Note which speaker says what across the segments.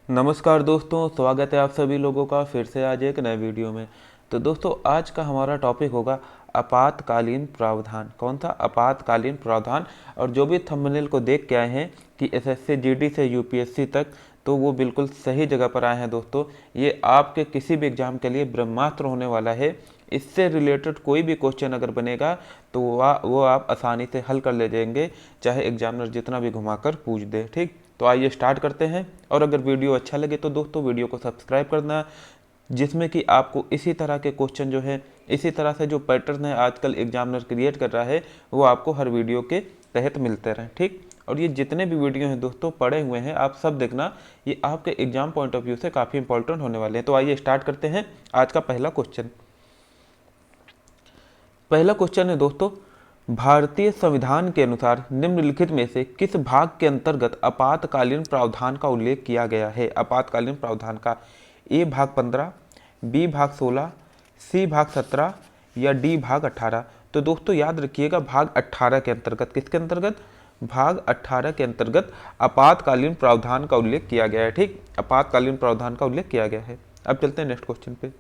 Speaker 1: नमस्कार दोस्तों, स्वागत है आप सभी लोगों का फिर से आज एक नए वीडियो में। तो दोस्तों आज का हमारा टॉपिक होगा आपातकालीन प्रावधान। कौन सा? आपातकालीन प्रावधान। और जो भी थंबनेल को देख के आए हैं कि एसएससी जीडी से यूपीएससी तक, तो वो बिल्कुल सही जगह पर आए हैं दोस्तों। ये आपके किसी भी एग्जाम के लिए ब्रह्मास्त्र होने वाला है। इससे रिलेटेड कोई भी क्वेश्चन अगर बनेगा तो वो आप आसानी से हल कर ले जाएंगे, चाहे एग्जामिनर जितना भी घुमाकर पूछ दे। ठीक, तो आइए स्टार्ट करते हैं। और अगर वीडियो अच्छा लगे तो दोस्तों वीडियो को सब्सक्राइब करना, जिसमें कि आपको इसी तरह के क्वेश्चन जो है, इसी तरह से जो पैटर्न है आजकल एग्जामिनर क्रिएट कर रहा है, वो आपको हर वीडियो के तहत मिलते रहें। ठीक, और ये जितने भी वीडियो हैं दोस्तों पड़े हुए हैं, आप सब देखना, ये आपके एग्जाम पॉइंट ऑफ व्यू से काफ़ी इंपॉर्टेंट होने वाले हैं। तो आइए स्टार्ट करते हैं आज का पहला क्वेश्चन। पहला क्वेश्चन है दोस्तों, भारतीय संविधान के अनुसार निम्नलिखित में से किस भाग के अंतर्गत आपातकालीन प्रावधान का उल्लेख किया गया है? आपातकालीन प्रावधान का ए भाग 15, बी भाग 16, सी भाग 17 या डी भाग 18। तो दोस्तों याद रखिएगा, भाग 18 के अंतर्गत, किसके अंतर्गत? भाग 18 के अंतर्गत आपातकालीन प्रावधान का उल्लेख किया गया है। ठीक, आपातकालीन प्रावधान का उल्लेख किया गया है। अब चलते हैं नेक्स्ट क्वेश्चन पे।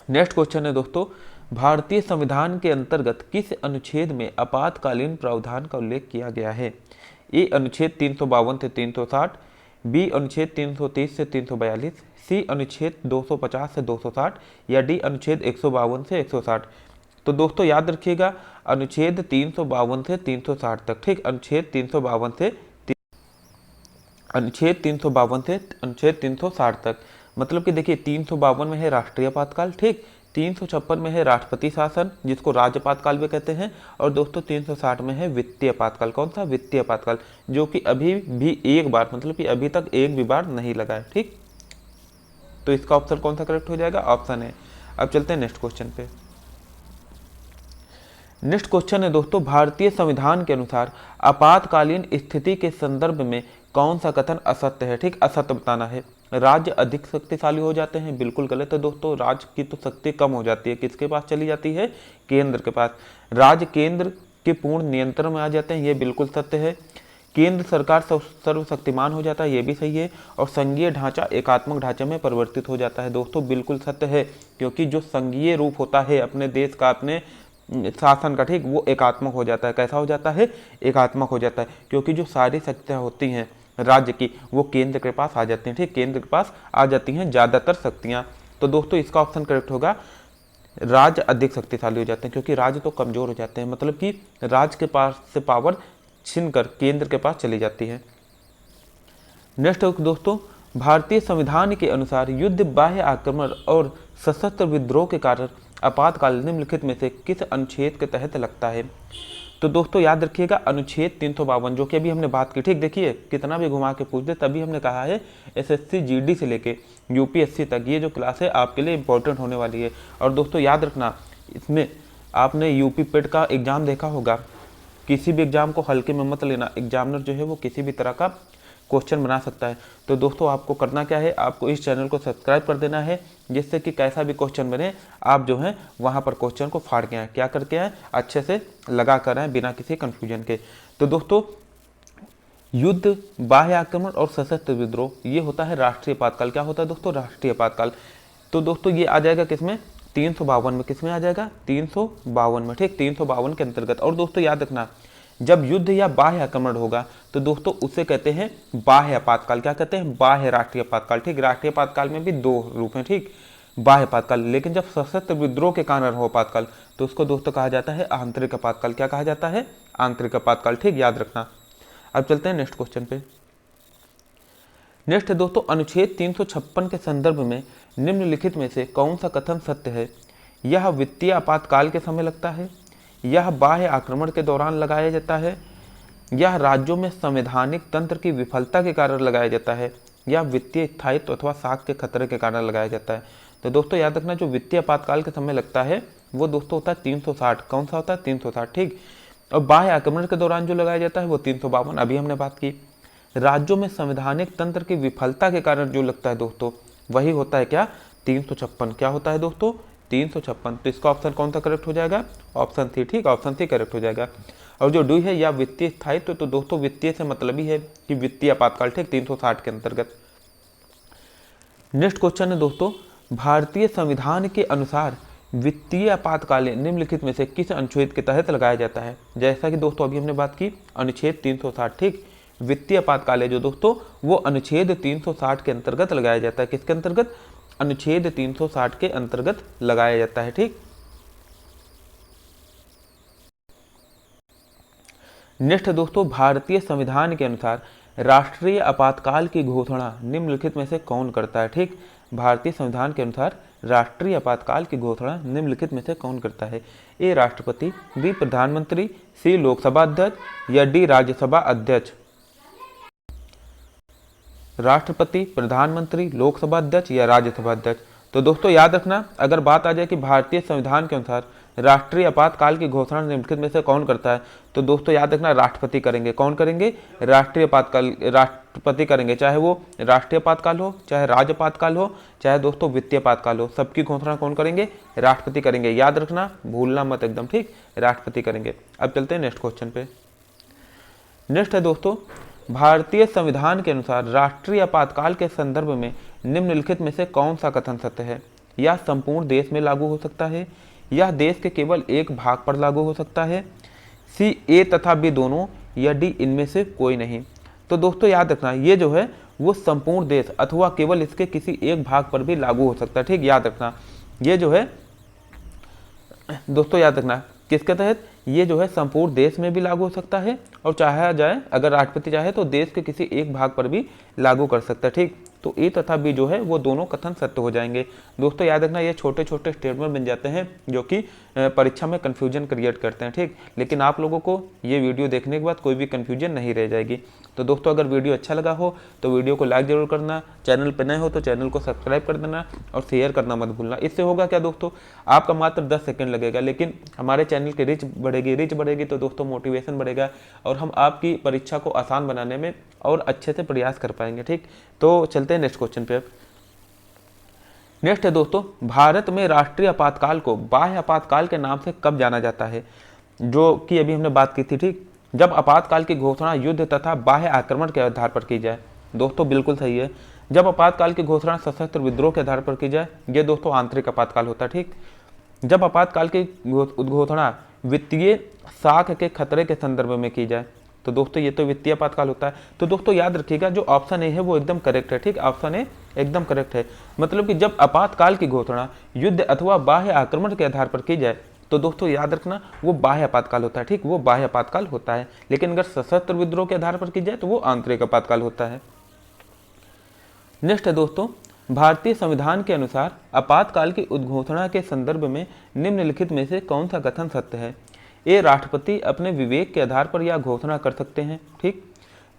Speaker 1: नेक्स्ट क्वेश्चन है दोस्तों, भारतीय संविधान के अंतर्गत किस अनुच्छेद में आपातकालीन प्रावधान का उल्लेख किया गया है? ए अनुच्छेद 352 से 360, बी अनुच्छेद 330 से 342, सी अनुच्छेद 250 से 260 या डी अनुच्छेद 152 से 160। तो दोस्तों याद रखिएगा, अनुच्छेद 352 से 360 तक। ठीक, अनुच्छेद 352 से अनुच्छेद 352 से अनुच्छेद 360 तक। मतलब कि देखिए, 352 में है राष्ट्रीय आपातकाल। ठीक, 356 में है राष्ट्रपति शासन, जिसको राज्य आपातकाल भी कहते हैं। और दोस्तों 360 में है वित्तीय आपातकाल। कौन सा? वित्तीय आपातकाल, जो कि अभी भी एक बार, मतलब कि अभी तक एक भी बार नहीं लगा है। ठीक, तो इसका ऑप्शन कौन सा करेक्ट हो जाएगा? ऑप्शन है। अब चलते हैं नेक्स्ट क्वेश्चन पे। नेक्स्ट क्वेश्चन है दोस्तों, भारतीय संविधान के अनुसार आपातकालीन स्थिति के संदर्भ में कौन सा कथन असत्य है? ठीक, असत्य बताना है। राज्य अधिक शक्तिशाली हो जाते हैं, बिल्कुल गलत है दोस्तों। राज्य की तो शक्ति कम हो जाती है, किसके पास चली जाती है? केंद्र के पास। राज्य केंद्र के पूर्ण नियंत्रण में आ जाते हैं, ये बिल्कुल सत्य है। केंद्र सरकार सर्वशक्तिमान हो जाता है, ये भी सही है। और संघीय ढांचा एकात्मक ढांचे में परिवर्तित हो जाता है, दोस्तों बिल्कुल सत्य है। क्योंकि जो संघीय रूप होता है अपने देश का, अपने शासन का, ठीक, वो एकात्मक हो जाता है। कैसा हो जाता है? एकात्मक हो जाता है, क्योंकि जो सारी शक्तियाँ होती हैं राज्य की, वो केंद्र के पास आ जाती हैं। ठीक, केंद्र के पास आ जाती हैं ज़्यादातर शक्तियाँ। तो दोस्तों इसका ऑप्शन करेक्ट होगा, राज्य अधिक शक्तिशाली हो जाते हैं, क्योंकि राज्य तो कमजोर हो जाते हैं। मतलब कि राज्य के पास से पावर छीनकर केंद्र के पास चली जाती है। नेक्स्ट दोस्तों, भारतीय संविधान के अनुसार युद्ध, बाह्य आक्रमण और सशस्त्र विद्रोह के कारण आपातकाल निम्नलिखित में से किस अनुच्छेद के तहत लगता है? तो दोस्तों याद रखिएगा, अनुच्छेद 352, जो कि अभी हमने बात की। ठीक, देखिए कितना भी घुमा के पूछ दे, तभी हमने कहा है एसएससी जीडी से लेके यूपीएससी तक ये जो क्लास है आपके लिए इंपॉर्टेंट होने वाली है। और दोस्तों याद रखना, इसमें आपने यूपी पेट का एग्जाम देखा होगा, किसी भी एग्जाम को हल्के में मत लेना। एग्जामिनर जो है वो किसी भी तरह का क्वेश्चन बना सकता है। तो दोस्तों आपको करना क्या है, आपको इस चैनल को सब्सक्राइब कर देना है, जिससे कि कैसा भी क्वेश्चन बने आप जो है वहाँ पर क्वेश्चन को फाड़ के आए, क्या करके आए, अच्छे से लगा कर आए, बिना किसी कन्फ्यूजन के। तो दोस्तों युद्ध, बाह्य आक्रमण और सशस्त्र विद्रोह, ये होता है राष्ट्रीय आपातकाल। क्या होता है दोस्तों? राष्ट्रीय आपातकाल। तो दोस्तों ये आ जाएगा किसमें? 352 में। किसमें आ जाएगा? 352 में। ठीक, 352 के अंतर्गत। और दोस्तों याद रखना, जब युद्ध या बाह्य आक्रमण होगा तो दोस्तों उसे कहते हैं बाह्य आपातकाल। क्या कहते हैं? बाह्य राष्ट्रीय आपातकाल। ठीक, राष्ट्रीय आपातकाल में भी दो रूप हैं। ठीक, बाह्य आपातकाल। लेकिन जब सशस्त्र विद्रोह के कारण हो आपातकाल, तो उसको दोस्तों कहा जाता है आंतरिक आपातकाल। क्या कहा जाता है? आंतरिक आपातकाल। ठीक, याद रखना। अब चलते हैं नेक्स्ट क्वेश्चन पे। नेक्स्ट है दोस्तों, अनुच्छेद 356 के संदर्भ में निम्नलिखित में से कौन सा कथन सत्य है? यह वित्तीय आपातकाल के समय लगता है, यह बाह्य आक्रमण के दौरान लगाया जाता है, यह राज्यों में संवैधानिक तंत्र की विफलता के कारण लगाया जाता है, या वित्तीय स्थायित्व अथवा साख के खतरे के कारण लगाया जाता है। तो दोस्तों याद रखना, जो वित्तीय आपातकाल के समय लगता है वो दोस्तों होता है 360। कौन सा होता है? 360। ठीक, और बाह्य आक्रमण के दौरान जो लगाया जाता है वो 352, अभी हमने बात की। राज्यों में संवैधानिक तंत्र की विफलता के कारण जो लगता है दोस्तों, वही होता है क्या? 356। क्या होता है दोस्तों? 356। तो इसका ऑप्शन कौन सा करेक्ट हो जाएगा? Option C. ठीक, ऑप्शन सी करेक्ट हो जाएगा। और जो डी है या वित्तीय स्थायित्व, तो दोस्तों वित्तीय से मतलब ही है कि वित्तीय आपातकाल, ठीक, 360 के अंतर्गत। नेक्स्ट क्वेश्चन है दोस्तों, भारतीय संविधान के अनुसार वित्तीय आपातकाल निम्नलिखित में से किस अनुच्छेद के तहत लगाया जाता है? जैसा कि दोस्तों अभी हमने बात की अनुच्छेद 360, ठीक, वित्तीय आपातकाल है जो दोस्तों वो अनुच्छेद 360 के अंतर्गत लगाया जाता है। किसके अंतर्गत? अनुच्छेद 360 के अंतर्गत लगाया जाता है, ठीक। नेक्स्ट दोस्तों, भारतीय संविधान के अनुसार राष्ट्रीय आपातकाल की घोषणा निम्नलिखित में से कौन करता है? ठीक, भारतीय संविधान के अनुसार राष्ट्रीय आपातकाल की घोषणा निम्नलिखित में से कौन करता है? ए राष्ट्रपति, बी प्रधानमंत्री, सी लोकसभा अध्यक्ष या डी राज्यसभा अध्यक्ष। राष्ट्रपति, प्रधानमंत्री, लोकसभा अध्यक्ष या राज्यसभा अध्यक्ष। तो दोस्तों याद रखना, अगर बात आ जाए कि भारतीय संविधान के अनुसार राष्ट्रीय आपातकाल की घोषणा निम्नलिखित में से कौन करता है, तो दोस्तों याद रखना राष्ट्रपति करेंगे। कौन करेंगे? राष्ट्रीय आपातकाल राष्ट्रपति करेंगे, चाहे वो राष्ट्रीय आपातकाल हो, चाहे राज्य आपातकाल हो, चाहे दोस्तों वित्तीय आपातकाल हो, सबकी घोषणा कौन करेंगे? राष्ट्रपति करेंगे। याद रखना, भूलना मत एकदम, ठीक, राष्ट्रपति करेंगे। अब चलते हैं नेक्स्ट क्वेश्चन पे। नेक्स्ट है दोस्तों, भारतीय संविधान के अनुसार राष्ट्रीय आपातकाल के संदर्भ में निम्नलिखित में से कौन सा कथन सत्य है? यह संपूर्ण देश में लागू हो सकता है, यह देश के केवल एक भाग पर लागू हो सकता है, सी ए तथा बी दोनों, या डी इनमें से कोई नहीं। तो दोस्तों याद रखना, ये जो है वो संपूर्ण देश अथवा केवल इसके किसी एक भाग पर भी लागू हो सकता है, ठीक। याद रखना, ये जो है दोस्तों याद रखना किसके तहत? ये जो है संपूर्ण देश में भी लागू हो सकता है, और चाहा जाए अगर राष्ट्रपति चाहे तो देश के किसी एक भाग पर भी लागू कर सकता है, ठीक। तो ए तथा बी जो है वो दोनों कथन सत्य हो जाएंगे। दोस्तों याद रखना, ये छोटे छोटे स्टेटमेंट बन जाते हैं जो कि परीक्षा में कन्फ्यूजन क्रिएट करते हैं, ठीक। लेकिन आप लोगों को ये वीडियो देखने के बाद कोई भी कन्फ्यूजन नहीं रह जाएगी। तो दोस्तों अगर वीडियो अच्छा लगा हो तो वीडियो को लाइक जरूर करना, चैनल पर नए हो तो चैनल को सब्सक्राइब कर देना और शेयर करना मत भूलना। इससे होगा क्या दोस्तों, आपका मात्र 10 सेकंड लगेगा, लेकिन हमारे चैनल की रीच बढ़ेगी तो दोस्तों मोटिवेशन बढ़ेगा और हम आपकी परीक्षा को आसान बनाने में और अच्छे से प्रयास कर पाएंगे, ठीक। तो चलते हैं नेक्स्ट क्वेश्चन पे। नेक्स्ट है दोस्तों, भारत में राष्ट्रीय आपातकाल को बाह्य आपातकाल के नाम से कब जाना जाता है? जो कि अभी हमने बात की थी, ठीक, जब आपातकाल की घोषणा युद्ध तथा बाह्य आक्रमण के आधार पर की जाए। दोस्तों बिल्कुल सही है, जब आपातकाल की घोषणा सशस्त्र विद्रोह के आधार पर की जाए, ये दोस्तों आंतरिक आपातकाल होता है, ठीक। जब आपातकाल की घोषणा वित्तीय साख के खतरे के संदर्भ में की जाए, तो दोस्तों ये तो वित्तीय आपातकाल होता है। तो दोस्तों याद रखिएगा, जो ऑप्शन ए है वो एकदम करेक्ट है, ठीक, ऑप्शन ए एकदम करेक्ट है। मतलब कि जब आपातकाल की घोषणा युद्ध अथवा बाह्य आक्रमण के आधार पर की जाए, तो दोस्तों याद रखना वो बाह्य आपातकाल होता है, ठीक, वो बाह्य आपातकाल होता है। लेकिन अगर सशस्त्र विद्रोह के आधार पर की जाए तो वो आंतरिक आपातकाल होता है। नेक्स्ट है दोस्तों, भारतीय संविधान के अनुसार आपातकाल की उद्घोषणा के संदर्भ में निम्नलिखित में से कौन सा कथन सत्य है? ए राष्ट्रपति अपने विवेक के आधार पर यह घोषणा कर सकते हैं, ठीक।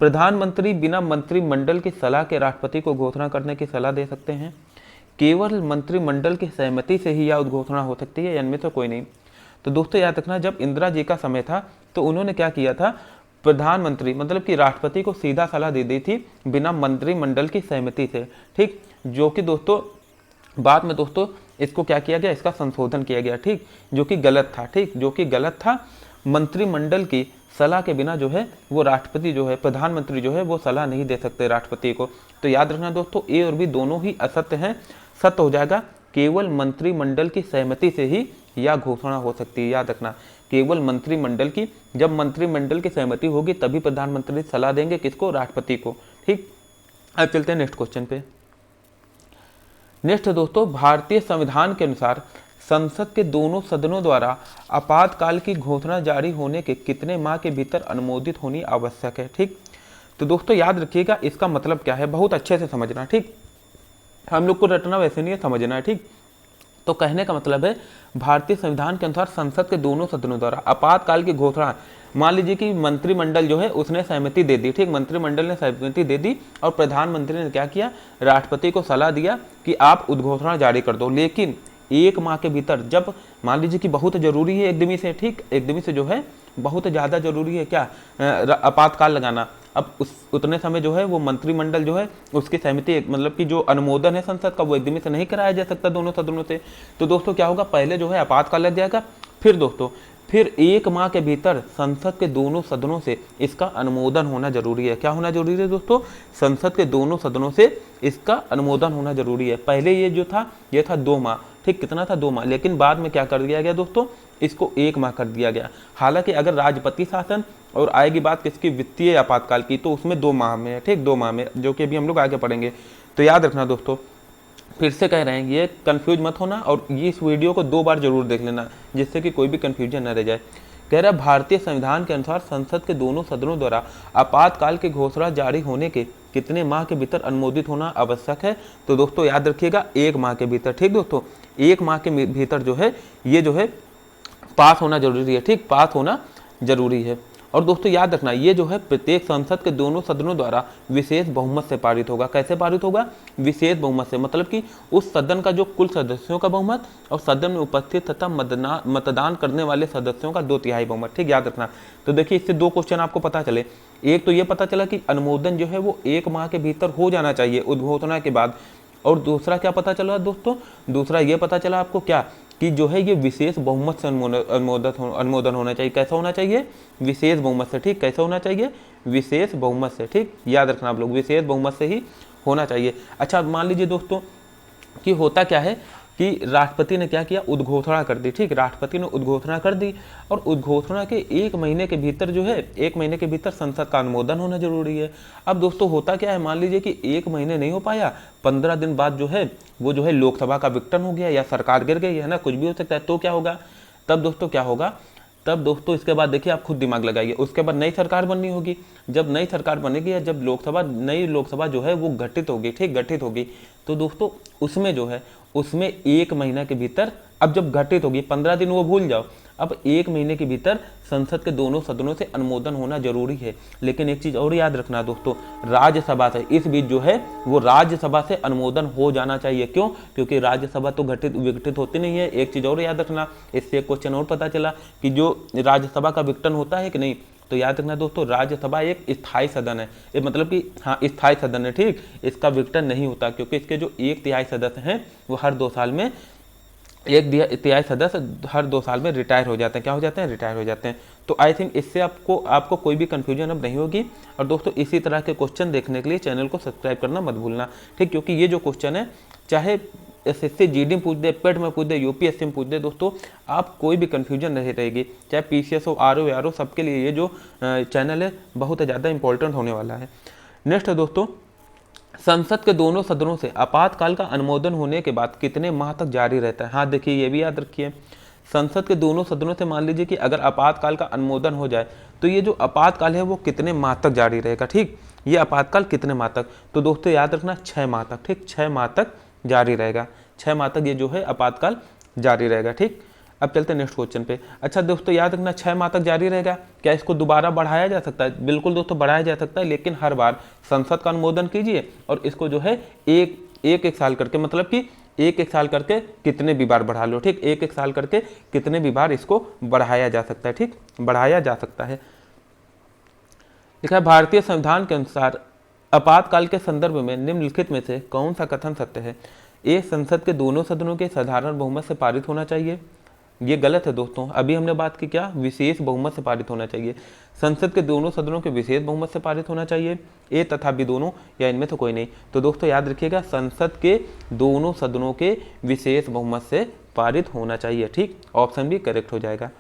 Speaker 1: प्रधानमंत्री बिना मंत्रिमंडल की सलाह के राष्ट्रपति को घोषणा करने की सलाह दे सकते हैं, केवल मंत्रिमंडल की सहमति से ही यह उद्घोषणा हो सकती है, इनमें से कोई नहीं। तो दोस्तों याद रखना, जब इंदिरा जी का समय था तो उन्होंने क्या किया था, प्रधानमंत्री मतलब कि राष्ट्रपति को सीधा सलाह दे दी थी बिना मंत्रिमंडल की सहमति से, ठीक। जो कि दोस्तों बाद में दोस्तों इसको क्या किया गया, इसका संशोधन किया गया, ठीक, जो कि गलत था, ठीक, जो कि गलत था। मंत्रिमंडल की सलाह के बिना जो है वो राष्ट्रपति जो है, प्रधानमंत्री जो है वो सलाह नहीं दे सकते राष्ट्रपति को। तो याद रखना दोस्तों, ए और बी दोनों ही असत्य हैं, सत्य हो जाएगा केवल मंत्रिमंडल की सहमति से ही यह घोषणा हो सकती है। याद रखना, केवल मंत्रिमंडल की, जब मंत्रिमंडल की सहमति होगी तभी प्रधानमंत्री सलाह देंगे, किसको? राष्ट्रपति को, ठीक। अब चलते हैं नेक्स्ट क्वेश्चन पे। नेक्स्ट दोस्तों, भारतीय संविधान के अनुसार संसद के दोनों सदनों द्वारा आपातकाल की घोषणा जारी होने के कितने माह के भीतर अनुमोदित होनी आवश्यक है, ठीक। तो दोस्तों याद रखिएगा, इसका मतलब क्या है, बहुत अच्छे से समझना, ठीक। हम लोग को रटना वैसे नहीं है, समझना है, ठीक। तो कहने का मतलब है, भारतीय संविधान के अनुसार संसद के दोनों सदनों द्वारा आपातकाल की घोषणा, मान लीजिए कि मंत्रिमंडल जो है उसने सहमति दे दी, ठीक, मंत्रिमंडल ने सहमति दे दी और प्रधानमंत्री ने क्या किया, राष्ट्रपति को सलाह दिया कि आप उद्घोषणा जारी कर दो। लेकिन 1 माह के भीतर, जब मान लीजिए कि बहुत जरूरी है एकदमी से, ठीक, एकदमी से जो है बहुत ज़्यादा जरूरी है क्या, आपातकाल लगाना, अब उतने समय जो है वो मंत्रिमंडल जो है उसकी सहमति मतलब कि जो अनुमोदन है संसद का वो एकदम से नहीं कराया जा सकता दोनों सदनों से। तो दोस्तों क्या होगा, पहले जो है आपातकाल लग जाएगा, फिर दोस्तों फिर 1 माह के भीतर संसद के दोनों सदनों से इसका अनुमोदन होना जरूरी है। क्या होना जरूरी है दोस्तों? संसद के दोनों सदनों से इसका अनुमोदन होना जरूरी है। पहले ये जो था ये था 2 माह, ठीक, कितना था 2 माह, लेकिन बाद में क्या कर दिया गया दोस्तों, इसको 1 माह कर दिया गया। हालांकि अगर राष्ट्रपति शासन और आएगी बात किसकी, वित्तीय आपातकाल की, तो उसमें 2 माह में है, ठीक, 2 माह में, जो कि अभी हम लोग आगे पढ़ेंगे। तो याद रखना दोस्तों, फिर से कह रहे हैं ये कंफ्यूज मत होना और ये इस वीडियो को 2 बार जरूर देख लेना, जिससे कि कोई भी कंफ्यूजन न रह जाए। कह रहा है भारतीय संविधान के अनुसार संसद के दोनों सदनों द्वारा आपातकाल की घोषणा जारी होने के कितने माह के भीतर अनुमोदित होना आवश्यक है? तो दोस्तों याद रखिएगा 1 माह के भीतर, ठीक दोस्तों, 1 माह के भीतर जो है ये जो है पास होना जरूरी है, ठीक, पास होना जरूरी है। और दोस्तों याद रखना ये जो है प्रत्येक संसद के दोनों सदनों द्वारा विशेष बहुमत से पारित होगा। कैसे पारित होगा? विशेष बहुमत से, मतलब कि उस सदन का जो कुल सदस्यों का बहुमत और सदन में उपस्थित तथा मतदान करने वाले सदस्यों का 2/3 बहुमत, ठीक, याद रखना। तो देखिए इससे 2 क्वेश्चन आपको पता चले। एक तो ये पता चला कि अनुमोदन जो है वो 1 माह के भीतर हो जाना चाहिए उद्घोषणा के बाद, और दूसरा क्या पता चला दोस्तों, दूसरा ये पता चला आपको क्या, कि जो है ये विशेष बहुमत से अनुमोदन होना चाहिए। कैसा होना चाहिए? विशेष बहुमत से, ठीक, कैसा होना चाहिए? विशेष बहुमत से, ठीक, याद रखना आप लोग, विशेष बहुमत से ही होना चाहिए। अच्छा मान लीजिए दोस्तों कि होता क्या है कि राष्ट्रपति ने क्या किया, उद्घोषणा कर दी, ठीक, राष्ट्रपति ने उद्घोषणा कर दी और उद्घोषणा के 1 महीने के भीतर जो है 1 महीने के भीतर संसद का अनुमोदन होना जरूरी है। अब दोस्तों होता क्या है, मान लीजिए कि 1 महीने नहीं हो पाया, 15 दिन बाद जो है वो जो है लोकसभा का विघटन हो गया या सरकार गिर गई है ना, कुछ भी हो सकता है, तो क्या होगा तब दोस्तों, क्या होगा तब दोस्तों, इसके बाद देखिए आप खुद दिमाग लगाइए, उसके बाद नई सरकार बननी होगी। जब नई सरकार बनेगी या जब नई लोकसभा जो है वो गठित होगी, ठीक, गठित होगी, तो दोस्तों उसमें जो है उसमें 1 महीना के भीतर, अब जब घटित होगी 15 दिन वो भूल जाओ, अब 1 महीने के भीतर संसद के दोनों सदनों से अनुमोदन होना जरूरी है। लेकिन एक चीज और याद रखना दोस्तों, राज्यसभा से इस बीच जो है वो राज्यसभा से अनुमोदन हो जाना चाहिए। क्यों? क्योंकि राज्यसभा तो विघटित होती नहीं है। एक चीज और याद रखना, इससे एक क्वेश्चन और पता चला कि जो राज्यसभा का विघटन होता है कि नहीं, तो याद रखना दोस्तों राज्यसभा एक स्थायी सदन है, ये मतलब कि हाँ स्थायी सदन है, ठीक, इसका विघटन नहीं होता, क्योंकि इसके जो 1/3 सदस्य हैं वो हर 2 साल में 1/3 सदस्य हर 2 साल में रिटायर हो जाते हैं। क्या हो जाते हैं? रिटायर हो जाते हैं। तो आई थिंक इससे आपको कोई भी कंफ्यूजन अब नहीं होगी। और दोस्तों इसी तरह के क्वेश्चन देखने के लिए चैनल को सब्सक्राइब करना मत भूलना, ठीक, क्योंकि ये जो क्वेश्चन है चाहे एसएससी जीडी में पूछ दे, पेट में पूछ दे, यूपीएससी में पूछ दे, दोस्तों आप कोई भी कंफ्यूजन नहीं रहेगी, चाहे पीसीएस हो, आरओ आरओ, सबके लिए ये जो चैनल है बहुत ज़्यादा इंपॉर्टेंट होने वाला है। नेक्स्ट है दोस्तों, संसद के दोनों सदनों से आपातकाल का अनुमोदन होने के बाद कितने माह तक जारी रहता है? हाँ देखिए ये भी याद रखिए, संसद के दोनों सदनों से मान लीजिए कि अगर आपातकाल का अनुमोदन हो जाए तो ये जो आपातकाल है वो कितने माह तक जारी रहेगा, ठीक, ये आपातकाल कितने माह तक? तो दोस्तों याद रखना 6 माह तक, ठीक, 6 माह तक जारी रहेगा, 6 माह तक ये जो है आपातकाल जारी रहेगा, ठीक। अब चलते हैं नेक्स्ट क्वेश्चन पे। अच्छा दोस्तों याद रखना 6 माह तक जारी रहेगा, क्या इसको दोबारा बढ़ाया जा सकता है? बिल्कुल दोस्तों बढ़ाया जा सकता है, लेकिन हर बार संसद का अनुमोदन कीजिए और इसको जो है एक साल करके, मतलब कि एक साल करके कितने भी बार बढ़ा लो, ठीक, एक साल करके कितने भी बार इसको बढ़ाया जा सकता है, ठीक, बढ़ाया जा सकता है। लिखा है भारतीय संविधान के अनुसार आपातकाल के संदर्भ में निम्नलिखित में से कौन सा कथन सत्य है? ए, संसद के दोनों सदनों के साधारण बहुमत से पारित होना चाहिए, ये गलत है दोस्तों। अभी हमने बात की क्या, विशेष बहुमत से पारित होना चाहिए। संसद के दोनों सदनों के विशेष बहुमत से पारित होना चाहिए, ए तथा बी दोनों, या इनमें से कोई नहीं। तो दोस्तों याद रखिएगा संसद के दोनों सदनों के विशेष बहुमत से पारित होना चाहिए, ठीक, ऑप्शन भी करेक्ट हो जाएगा।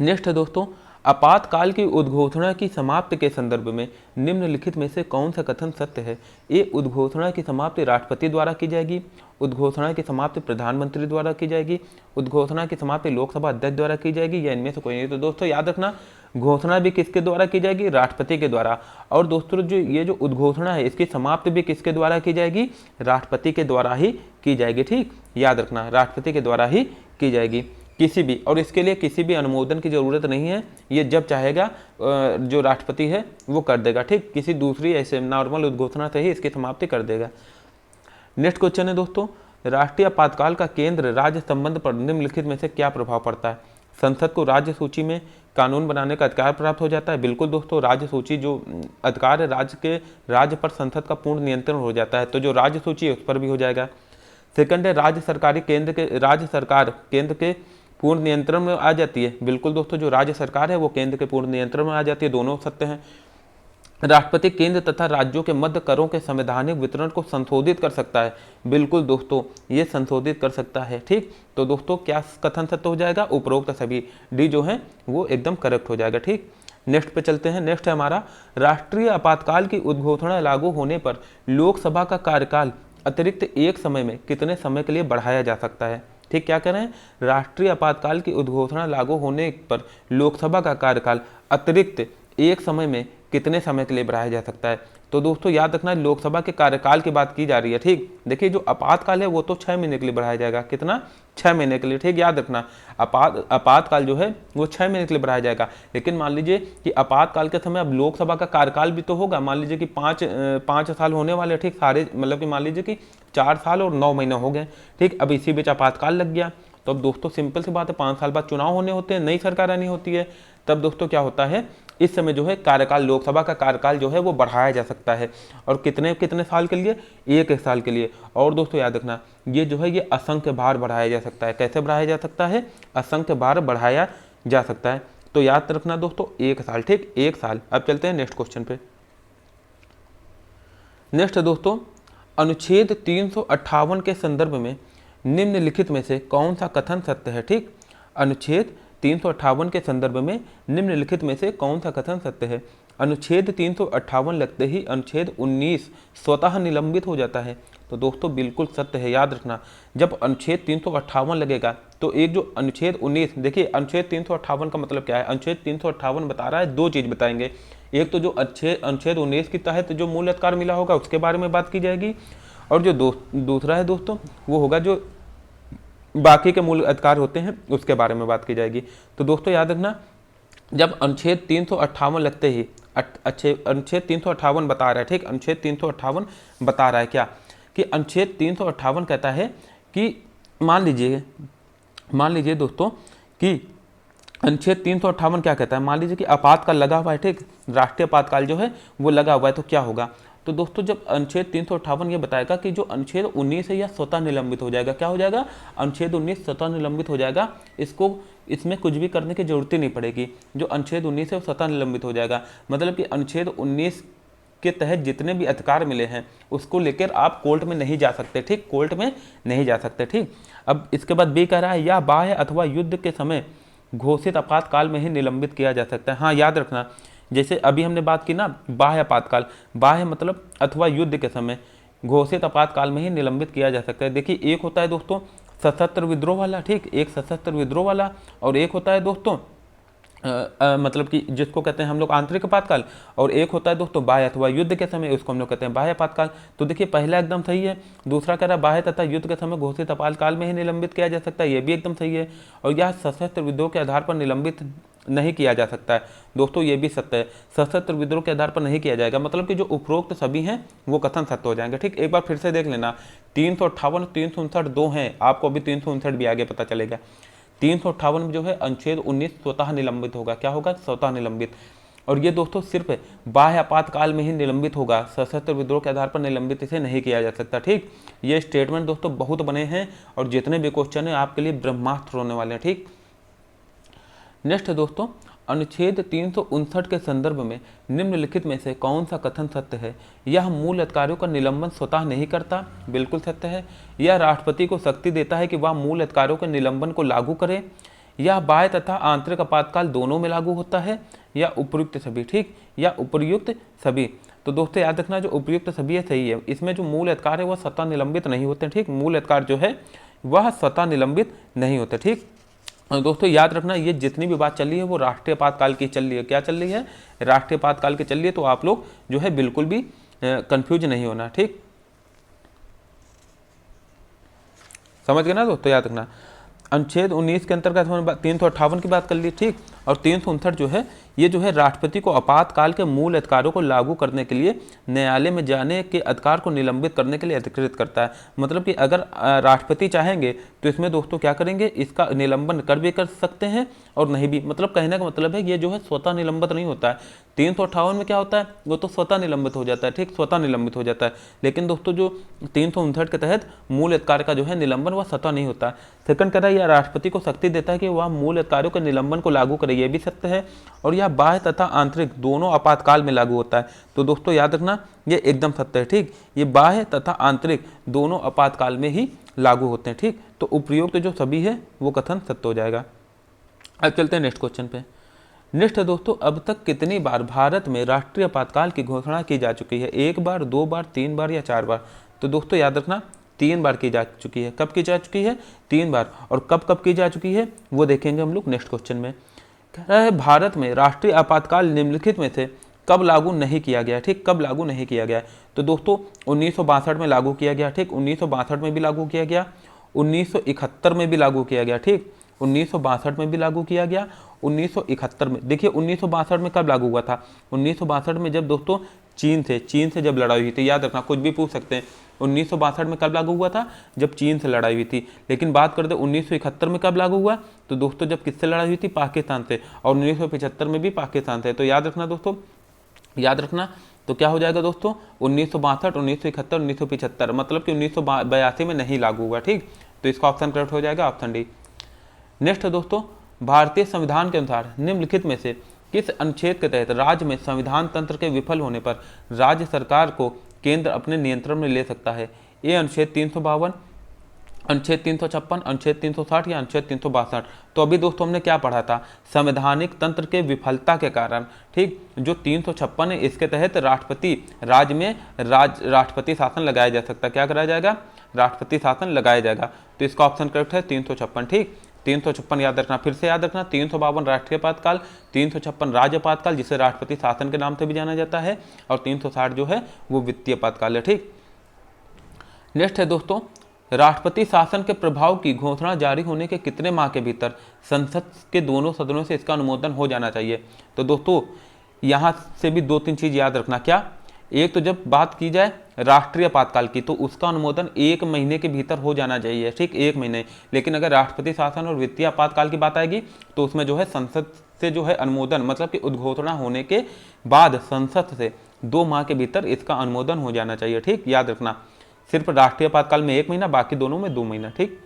Speaker 1: नेक्स्ट है दोस्तों, आपातकाल की उद्घोषणा की समाप्ति के संदर्भ में निम्नलिखित में से कौन सा कथन सत्य है? ए, उद्घोषणा की समाप्ति राष्ट्रपति द्वारा की जाएगी, उद्घोषणा की समाप्ति प्रधानमंत्री द्वारा की जाएगी, उद्घोषणा की समाप्ति लोकसभा अध्यक्ष द्वारा की जाएगी, या इनमें से कोई नहीं। तो दोस्तों याद रखना घोषणा भी किसके द्वारा की जाएगी? राष्ट्रपति के द्वारा। और दोस्तों जो ये जो उद्घोषणा है इसकी समाप्ति भी किसके द्वारा की जाएगी? राष्ट्रपति के द्वारा ही की जाएगी, ठीक, याद रखना राष्ट्रपति के द्वारा ही की जाएगी किसी भी, और इसके लिए किसी भी अनुमोदन की जरूरत नहीं है, ये जब चाहेगा जो राष्ट्रपति है वो कर देगा, ठीक, किसी दूसरी ऐसे नॉर्मल उद्घोषणा से ही इसकी समाप्ति कर देगा। नेक्स्ट क्वेश्चन है दोस्तों, राष्ट्रीय आपातकाल का केंद्र राज्य संबंध पर निम्नलिखित में से क्या प्रभाव पड़ता है? संसद को राज्य सूची में कानून बनाने का अधिकार प्राप्त हो जाता है। बिल्कुल दोस्तों, राज्य सूची जो अधिकार है राज्य पर संसद का पूर्ण नियंत्रण हो जाता है, तो जो राज्य सूची है उस पर भी हो जाएगा। सेकंड है राज्य सरकार केंद्र के पूर्ण नियंत्रण में आ जाती है। बिल्कुल दोस्तों, जो राज्य सरकार है वो केंद्र के पूर्ण नियंत्रण में आ जाती है, दोनों सत्य हैं। राष्ट्रपति केंद्र तथा राज्यों के मध्य करों के संवैधानिक वितरण को संशोधित कर सकता है। बिल्कुल दोस्तों, ये संशोधित कर सकता है। ठीक, तो दोस्तों क्या कथन सत्य हो जाएगा? उपरोक्त सभी, डी जो है वो एकदम करेक्ट हो जाएगा। ठीक, नेक्स्ट पे चलते हैं। नेक्स्ट है हमारा, राष्ट्रीय आपातकाल की उद्घोषणा लागू होने पर लोकसभा का कार्यकाल अतिरिक्त एक समय में कितने समय के लिए बढ़ाया जा सकता है? ठीक, क्या कह रहे हैं? राष्ट्रीय आपातकाल की उद्घोषणा लागू होने पर लोकसभा का कार्यकाल अतिरिक्त एक समय में कितने समय के लिए बढ़ाया जा सकता है? तो दोस्तों याद रखना, लोकसभा के कार्यकाल की बात की जा रही है। ठीक, देखिए जो आपातकाल है वो तो 6 महीने के लिए बढ़ाया जाएगा। कितना? 6 महीने के लिए। ठीक, याद रखना, आपातकाल जो है वो 6 महीने के लिए बढ़ाया जाएगा। लेकिन मान लीजिए कि आपातकाल के समय अब लोकसभा का कार्यकाल भी तो होगा। मान लीजिए कि 5 साल होने वाले, ठीक, सारे मतलब कि मान लीजिए कि 4 साल और 9 महीने हो गए। ठीक, अब इसी बीच आपातकाल लग गया, तो अब दोस्तों सिंपल सी बात है, 5 साल बाद चुनाव होने होते हैं, नई सरकार आनी होती है। तब दोस्तों क्या होता है, इस समय जो है कार्यकाल, लोकसभा का कार्यकाल जो है वो बढ़ाया जा सकता है। और कितने कितने साल के लिए? एक साल के लिए। और दोस्तों याद रखना, ये जो है ये असंख्य बार बढ़ाया जा सकता है। कैसे बढ़ाया जा सकता है? असंख्य बार बढ़ाया जा सकता है। तो याद रखना दोस्तों 1 साल। ठीक, 1 साल। अब चलते हैं नेक्स्ट क्वेश्चन पे। नेक्स्ट है दोस्तों, अनुच्छेद 358 के संदर्भ में निम्नलिखित में से कौन सा कथन सत्य है? ठीक, अनुच्छेद 358 के संदर्भ में निम्नलिखित में से कौन सा कथन सत्य है? अनुच्छेद 358 लगते ही अनुच्छेद 19 स्वतः निलंबित हो जाता है। तो दोस्तों बिल्कुल सत्य है। याद रखना, जब अनुच्छेद 358 लगेगा तो एक जो अनुच्छेद 19, देखिए अनुच्छेद 358 का मतलब क्या है? अनुच्छेद 358 बता रहा है, दो चीज बताएंगे। एक तो जो अनुच्छेद 19 के तहत जो मूल अधिकार मिला होगा उसके बारे में बात की जाएगी, और जो दूसरा है दोस्तों वो होगा जो बाकी के मूल अधिकार होते हैं उसके बारे में बात की जाएगी। तो दोस्तों याद रखना, जब अनुच्छेद 358 लगते ही अनुच्छेद 358 बता रहा है। ठीक, अनुच्छेद 358 बता रहा है क्या? कि अनुच्छेद 358 कहता है कि मान लीजिए दोस्तों कि अनुच्छेद 358 क्या कहता है? मान लीजिए कि आपातकाल लगा हुआ है। ठीक, राष्ट्रीय आपातकाल जो है वो लगा हुआ है, तो क्या होगा? तो दोस्तों जब अनुच्छेद 358 ये बताएगा कि जो अनुच्छेद 19 है यह स्वतः निलंबित हो जाएगा। क्या हो जाएगा? अनुच्छेद 19 स्वतः निलंबित हो जाएगा। इसमें कुछ भी करने की जरूरत ही नहीं पड़ेगी। जो अनुच्छेद 19 है वो स्वतः निलंबित हो जाएगा। मतलब कि अनुच्छेद 19 के तहत जितने भी अधिकार मिले हैं उसको लेकर आप कोर्ट में नहीं जा सकते। ठीक, कोर्ट में नहीं जा सकते। ठीक, अब इसके बाद बी कह रहा है, या बाह्य अथवा युद्ध के समय घोषित आपातकाल में ही निलंबित किया जा सकता है। हाँ, याद रखना, जैसे अभी हमने बात की ना, बाह्य आपातकाल, बाह्य मतलब अथवा युद्ध के समय घोषित आपातकाल में ही निलंबित किया जा सकता है। देखिए एक होता है दोस्तों सशस्त्र विद्रोह वाला। ठीक, एक सशस्त्र विद्रोह वाला, और एक होता है दोस्तों मतलब कि जिसको कहते हैं हम लोग आंतरिक आपातकाल, और एक होता है दोस्तों बाह्य अथवा युद्ध के समय, उसको हम लोग कहते हैं बाह्य आपातकाल। तो देखिए पहला एकदम सही है, दूसरा कह रहा है बाह्य तथा युद्ध के समय घोषित आपातकाल में ही निलंबित किया जा सकता है, ये भी एकदम सही है। और यह सशस्त्र विद्रोह के आधार पर निलंबित नहीं किया जा सकता है। दोस्तों ये भी सत्य है, सशस्त्र विद्रोह के आधार पर नहीं किया जाएगा। मतलब कि जो उपरोक्त सभी हैं वो कथन सत्य हो जाएंगे। ठीक, एक बार फिर से देख लेना, 358 359 दो हैं, आपको अभी 359 भी आगे पता चलेगा। 358 में जो है अनुच्छेद 19 स्वतः निलंबित होगा। क्या होगा? स्वतः निलंबित। और ये दोस्तों सिर्फ बाह्य आपातकाल में ही निलंबित होगा, सशस्त्र विद्रोह के आधार पर निलंबित इसे नहीं किया जा सकता। ठीक, ये स्टेटमेंट दोस्तों बहुत बने हैं और जितने भी क्वेश्चन है आपके लिए ब्रह्मास्त्र होने वाले हैं। ठीक, नेक्स्ट है दोस्तों, अनुच्छेद 359 के संदर्भ में निम्नलिखित में से कौन सा कथन सत्य है? यह मूल अधिकारियों का निलंबन स्वतः नहीं करता। बिल्कुल सत्य है। यह राष्ट्रपति को शक्ति देता है कि वह मूल अधिकारियों के निलंबन को लागू करे। यह बाह्य तथा आंतरिक आपातकाल दोनों में लागू होता है, या उपर्युक्त सभी। ठीक, या उपर्युक्त सभी। तो दोस्तों याद रखना, जो उपर्युक्त सभी है सही है। इसमें जो मूल अधिकार है वह स्वतः निलंबित नहीं होते। ठीक, मूल अधिकार जो है वह स्वतः निलंबित नहीं होते। ठीक, दोस्तों याद रखना, ये जितनी भी बात चल रही है वो राष्ट्रीय आपातकाल की चल रही है। क्या चल रही है? राष्ट्रीय आपातकाल की चल रही है। तो आप लोग जो है बिल्कुल भी कंफ्यूज नहीं होना। ठीक, समझ गए ना दोस्तों? याद रखना, अनुच्छेद 19 के अंतर्गत हमने 358 की बात कर ली। ठीक, और 359 जो है ये जो है राष्ट्रपति को आपातकाल के मूल अधिकारों को लागू करने के लिए न्यायालय में जाने के अधिकार को निलंबित करने के लिए अधिकृत करता है। मतलब कि अगर राष्ट्रपति चाहेंगे तो इसमें दोस्तों क्या करेंगे, इसका निलंबन कर भी कर सकते हैं और नहीं भी। मतलब कहने का मतलब है ये जो है स्वतः निलंबित नहीं होता है। 358 में क्या होता है, वो तो स्वतः निलंबित हो जाता है, ठीक, स्वतः निलंबित हो जाता है। लेकिन दोस्तों जो 359 के तहत मूल अधिकार का जो है निलंबन वह स्वतः नहीं होता है। सेकंड कह रहा है यह राष्ट्रपति को शक्ति देता है कि वह मूल अधिकारों के निलंबन को लागू करे, यह भी सत्य है। और यह बाह्य तथा आंतरिक दोनों आपातकाल में लागू होता है। तो दोस्तों याद रखना ये एकदम सत्य है, ठीक, ये बाह्य तथा आंतरिक दोनों आपातकाल में ही लागू होते हैं, ठीक। तो उपयुक्त जो सभी है वो कथन सत्य हो जाएगा। अब चलते हैं नेक्स्ट क्वेश्चन पे। नेक्स्ट है दोस्तों, अब तक कितनी बार भारत में राष्ट्रीय आपातकाल की घोषणा की जा चुकी है? 1 बार, 2 बार, 3 बार या 4 बार? तो दोस्तों याद रखना 3 बार की जा चुकी है। कब की जा चुकी है? 3 बार। और कब कब की जा चुकी है वो देखेंगे हम लोग नेक्स्ट क्वेश्चन में। कह रहा है भारत में राष्ट्रीय आपातकाल निम्नलिखित में से कब लागू नहीं किया गया, ठीक, कब लागू नहीं किया गया? तो दोस्तों 1962 में लागू किया गया, ठीक, 1962 में भी लागू किया गया, 1971 में भी लागू किया गया, ठीक, 1962 में भी लागू किया गया, 1971 में। देखिए 1962 में कब लागू हुआ था? 1962 में जब दोस्तों चीन से जब लड़ाई हुई थी। याद रखना, कुछ भी पूछ सकते हैं। 1962 में कब लागू हुआ था? जब चीन से लड़ाई हुई थी। लेकिन बात करते 1971 में कब लागू हुआ? तो दोस्तों जब किससे लड़ाई हुई थी? पाकिस्तान से। और 1975 में भी पाकिस्तान से। तो याद रखना दोस्तों, याद रखना। तो क्या हो जाएगा दोस्तों? 1962, 1971, 1975, मतलब कि 1982 में नहीं लागू हुआ, ठीक। तो इसका ऑप्शन करेक्ट हो जाएगा, ऑप्शन डी। नेक्स्ट है दोस्तों, भारतीय संविधान के अनुसार निम्नलिखित में से किस अनुच्छेद के तहत राज्य में संविधान तंत्र के विफल होने पर राज्य सरकार को केंद्र अपने नियंत्रण में ले सकता है? ये अनुच्छेद 352, अनुच्छेद 356, अनुच्छेद 360 या अनुच्छेद 362? तो अभी दोस्तों हमने क्या पढ़ा था? संवैधानिक तंत्र के विफलता के कारण, ठीक, जो 356 है इसके तहत राष्ट्रपति राज्य में राष्ट्रपति शासन लगाया जा सकता है। क्या कराया जाएगा? राष्ट्रपति शासन लगाया जाएगा। तो इसका ऑप्शन करेक्ट है 356, ठीक। 356 याद रखना, फिर से याद रखना। 352 राष्ट्रीय आपातकाल, 356 राज्य आपातकाल जिसे राष्ट्रपति शासन के नाम से भी जाना जाता है, और 360 जो है वो वित्तीय आपातकाल है, ठीक। नेक्स्ट है दोस्तों, राष्ट्रपति शासन के प्रभाव की घोषणा जारी होने के कितने माह के भीतर संसद के दोनों सदनों से इसका अनुमोदन हो जाना चाहिए? तो दोस्तों यहाँ से भी 2-3 चीज याद रखना। क्या? एक तो जब बात की जाए राष्ट्रीय आपातकाल की तो उसका अनुमोदन 1 महीने के भीतर हो जाना चाहिए, ठीक, 1 महीने। लेकिन अगर राष्ट्रपति शासन और वित्तीय आपातकाल की बात आएगी तो उसमें जो है संसद से जो है अनुमोदन, मतलब कि उद्घोषणा होने के बाद संसद से 2 माह के भीतर इसका अनुमोदन हो जाना चाहिए, ठीक, याद रखना। सिर्फ राष्ट्रीय आपातकाल में 1 महीना, बाकी दोनों में 2 महीना, ठीक।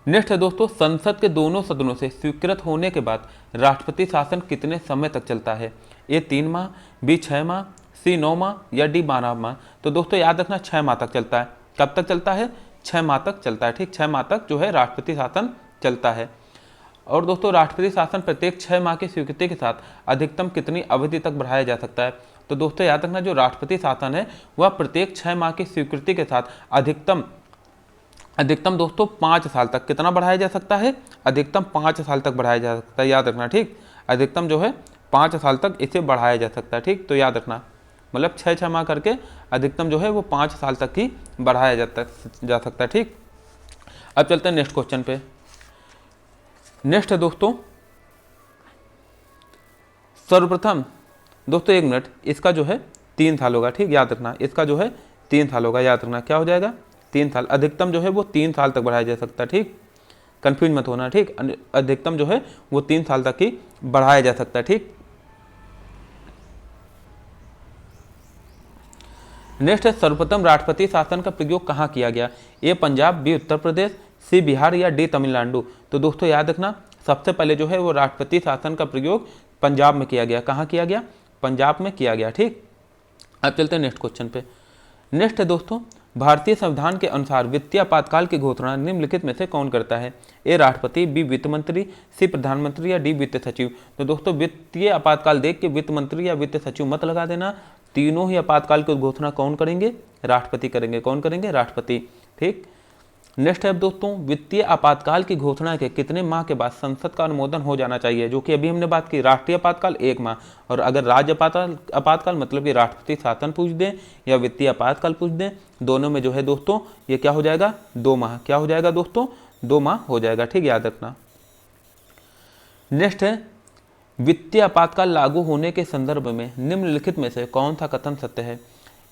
Speaker 1: नेक्स्ट है दोस्तों, संसद के दोनों सदनों से स्वीकृत होने के बाद राष्ट्रपति शासन कितने समय तक चलता है? ए 3 माह, बी 6 माह, सी 9 माह या डी 12 माह? तो दोस्तों याद रखना 6 माह तक चलता है। कब तक चलता है? 6 माह तक चलता है, ठीक, 6 माह तक जो है राष्ट्रपति शासन चलता है। और दोस्तों राष्ट्रपति शासन प्रत्येक 6 माह की स्वीकृति के साथ अधिकतम कितनी अवधि तक बढ़ाया जा सकता है? तो दोस्तों याद रखना, जो राष्ट्रपति शासन है वह प्रत्येक 6 माह की स्वीकृति के साथ अधिकतम दोस्तों 5 साल तक कितना बढ़ाया जा सकता है? अधिकतम 5 साल तक बढ़ाया जा सकता है, याद रखना, ठीक। अधिकतम जो है 5 साल तक इसे बढ़ाया जा सकता है, ठीक। तो याद रखना, मतलब 6 माह करके अधिकतम जो है वो 5 साल तक ही बढ़ाया जा सकता है, ठीक। अब चलते हैं नेक्स्ट क्वेश्चन पे। नेक्स्ट है दोस्तों, सर्वप्रथम दोस्तों 1 मिनट, इसका जो है 3 साल होगा, ठीक, याद रखना, इसका जो है 3 साल होगा, याद रखना, क्या हो जाएगा? 3 साल। अधिकतम जो है वो 3 साल तक बढ़ाया जा सकता है, ठीक, कंफ्यूज मत होना, ठीक। अधिकतम जो है वो 3 साल तक ही बढ़ाया जा सकता है, ठीक। नेक्स्ट है, सर्वप्रथम राष्ट्रपति शासन का प्रयोग कहाँ किया गया? ए पंजाब, बी उत्तर प्रदेश, सी बिहार या डी तमिलनाडु? तो दोस्तों याद रखना, सबसे पहले जो है वो राष्ट्रपति शासन का प्रयोग पंजाब में किया गया। कहाँ किया गया? पंजाब में किया गया, ठीक। अब चलते हैं नेक्स्ट क्वेश्चन पे। नेक्स्ट है दोस्तों, भारतीय संविधान के अनुसार वित्तीय आपातकाल की घोषणा निम्नलिखित में से कौन करता है? ए राष्ट्रपति, बी वित्त मंत्री, सी प्रधानमंत्री या डी वित्त सचिव? तो दोस्तों वित्तीय आपातकाल देख के वित्त मंत्री या वित्त सचिव मत लगा देना। तीनों ही आपातकाल की घोषणा कौन करेंगे? राष्ट्रपति करेंगे। कौन करेंगे? राष्ट्रपति, ठीक। नेक्स्ट है दोस्तों, वित्तीय आपातकाल की घोषणा के कितने माह के बाद संसद का अनुमोदन हो जाना चाहिए? जो कि अभी हमने बात की, राष्ट्रीय आपातकाल 1 माह, और अगर राज्य आपातकाल मतलब कि राष्ट्रपति शासन पूछ दें या वित्तीय आपातकाल पूछ दें, दोनों में जो है दोस्तों ये क्या हो जाएगा? 2 माह। क्या हो जाएगा दोस्तों? 2 माह हो जाएगा, ठीक, याद रखना। नेक्स्ट है, वित्तीय आपातकाल लागू होने के संदर्भ में निम्नलिखित में से कौन सा कथन सत्य है?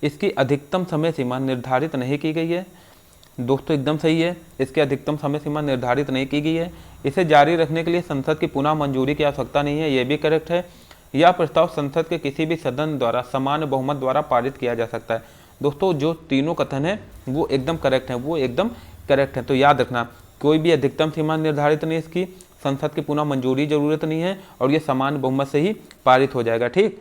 Speaker 1: इसकी अधिकतम समय सीमा निर्धारित नहीं की गई है, दोस्तों एकदम सही है, इसकी अधिकतम समय सीमा निर्धारित नहीं की गई है। इसे जारी रखने के लिए संसद की पुनः मंजूरी की आवश्यकता नहीं है, ये भी करेक्ट है। यह प्रस्ताव संसद के किसी भी सदन द्वारा सामान्य बहुमत द्वारा पारित किया जा सकता है। दोस्तों जो तीनों कथन है वो एकदम करेक्ट है, वो एकदम करेक्ट है। तो याद रखना, कोई भी अधिकतम सीमा निर्धारित नहीं, इसकी संसद की पुनः मंजूरी जरूरत नहीं है, और ये सामान्य बहुमत से ही पारित हो जाएगा। ठीक,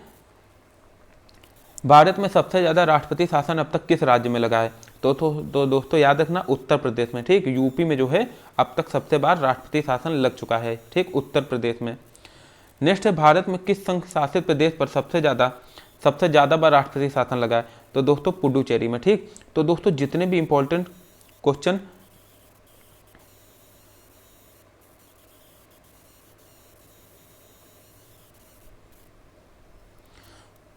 Speaker 1: भारत में सबसे ज्यादा राष्ट्रपति शासन अब तक किस राज्य में लगा है? तो दोस्तों याद रखना, उत्तर प्रदेश में। ठीक, यूपी में जो है अब तक सबसे बार राष्ट्रपति शासन लग चुका है। ठीक, उत्तर प्रदेश में। नेक्स्ट है, भारत में किस संघ शासित प्रदेश पर सबसे ज्यादा बार राष्ट्रपति शासन लगा है? तो दोस्तों पुडुचेरी में। ठीक, तो दोस्तों जितने भी इंपॉर्टेंट क्वेश्चन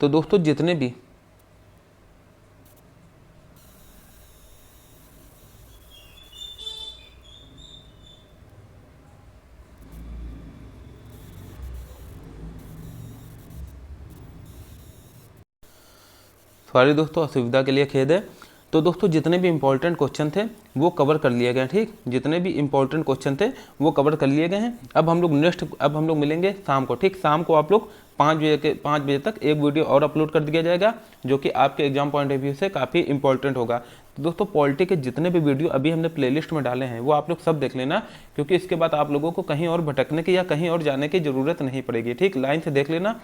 Speaker 1: तो दोस्तों जितने भी सॉरी दोस्तों, असुविधा के लिए खेद है। तो दोस्तों जितने भी इंपॉर्टेंट क्वेश्चन थे वो कवर कर लिए गए। ठीक, जितने भी इंपॉर्टेंट क्वेश्चन थे वो कवर कर लिए गए हैं। अब हम लोग मिलेंगे शाम को। ठीक, शाम को आप लोग 5 बजे तक एक वीडियो और अपलोड कर दिया जाएगा, जो कि आपके एग्जाम पॉइंट ऑफ व्यू से काफ़ी इंपॉर्टेंट होगा। तो दोस्तों पॉलिटी के जितने भी वीडियो अभी हमने प्लेलिस्ट में डाले हैं वो आप लोग सब देख लेना, क्योंकि इसके बाद आप लोगों को कहीं और भटकने की या कहीं और जाने की ज़रूरत नहीं पड़ेगी। ठीक, लाइन से देख लेना।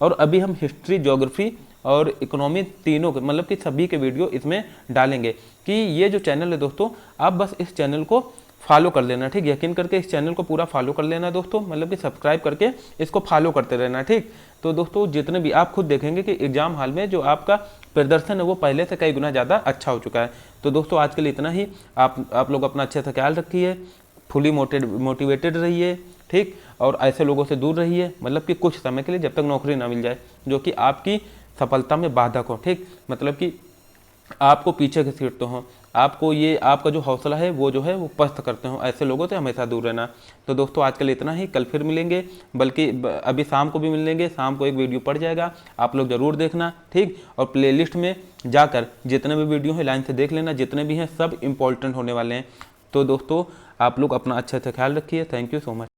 Speaker 1: और अभी हम हिस्ट्री, ज्योग्राफी और इकोनॉमी तीनों के, मतलब कि सभी के वीडियो इसमें डालेंगे। कि ये जो चैनल है दोस्तों, आप बस इस चैनल को फॉलो कर लेना। ठीक, यकीन करके इस चैनल को पूरा फॉलो कर लेना दोस्तों, मतलब कि सब्सक्राइब करके इसको फॉलो करते रहना। ठीक, तो दोस्तों जितने भी आप खुद देखेंगे कि एग्जाम हॉल में जो आपका प्रदर्शन है वो पहले से कई गुना ज़्यादा अच्छा हो चुका है। तो दोस्तों आज के लिए इतना ही। आप लोग अपना अच्छे से ख्याल रखिए, फुली मोटिवेटेड रहिए। ठीक, और ऐसे लोगों से दूर रहिए, मतलब कि कुछ समय के लिए, जब तक नौकरी ना मिल जाए जो कि आपकी सफलता में बाधक हो। ठीक, मतलब कि आपको पीछे घसीटते हो, आपका जो हौसला है वो जो है वो पस्त करते हो, ऐसे लोगों से हमेशा दूर रहना। तो दोस्तों आज के लिए इतना ही, कल फिर मिलेंगे, बल्कि अभी शाम को भी मिलेंगे। शाम को एक वीडियो पड़ जाएगा, आप लोग जरूर देखना। ठीक, और प्लेलिस्ट में जाकर जितने भी वीडियो हैं लाइन से देख लेना, जितने भी हैं सब इंपॉर्टेंट होने वाले हैं। तो दोस्तों आप लोग अपना अच्छे से ख्याल रखिए। Thank you so much.